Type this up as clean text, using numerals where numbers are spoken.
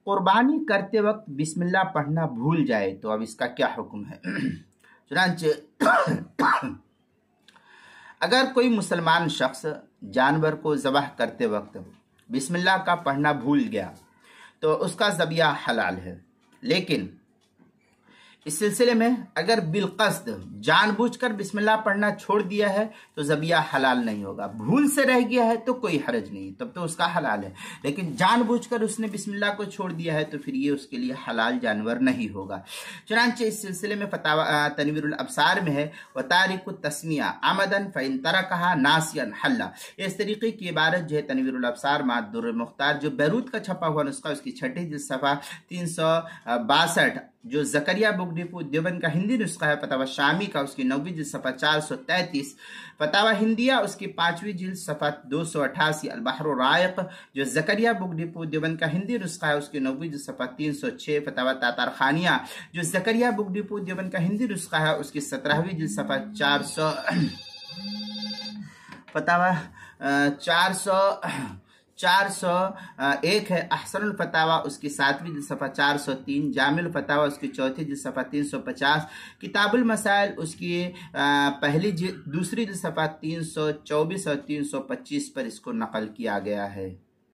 कुर्बानी करते वक्त बिस्मिल्लाह पढ़ना भूल जाए तो अब इसका क्या हुक्म है। चुनांचे अगर कोई मुसलमान शख्स जानवर को ज़बह करते वक्त बिस्मिल्लाह का पढ़ना भूल गया तो उसका ज़बिया हलाल है, लेकिन इस सिलसिले में अगर बिलकस्द जानबूझकर बिस्मिल्लाह पढ़ना छोड़ दिया है तो ज़बिया हलाल नहीं होगा। भूल से रह गया है तो कोई हरज नहीं, तब तो उसका हलाल है, लेकिन जानबूझकर उसने बिस्मिल्लाह को छोड़ दिया है तो फिर ये उसके लिए हलाल जानवर नहीं होगा। चुनांचे इस सिलसिले में फतावा तनवीरुल अब्सार में है व तारिकु तस्मिया आमदन फ़इन तरकहा नासियन हल्ला। इस तरीके की इबारत जो है तनवीरुल अब्सार मादुर मुख्तार जो बैरूत का छपा हुआ नुस्खा उसकी छठी जिल्द सफ़ा 362 जो जकरिया बुक डिपो देवबंद का हिंदी नुस्खा है, फतावा शामी का उसकी 9वीं जिल्द सफ़ा 433, फतावा हिंदिया उसकी 5वीं जिल्द सफ़ा 288, अल बहर रायक जो जकरिया बुक डिपो देवबंद का हिंदी नुस्खा है उसकी 9वीं जिल्द सफ़ा 306, फतावा तातार खानिया जो जकरिया बुक डिपो देवबंद का हिंदी नुस्खा है उसकी 17वीं जिल्द सफ़ा 400, फतावा 401 है, अहसनुल फतावा उसकी 7वीं जिल्द सफ़ा 403, जामिल फतावा उसकी 4थी जिल्द सफ़ा 350, किताबुल मसाइल उसकी दूसरी जिल्द सफ़ा 324 और 325 पर इसको नकल किया गया है।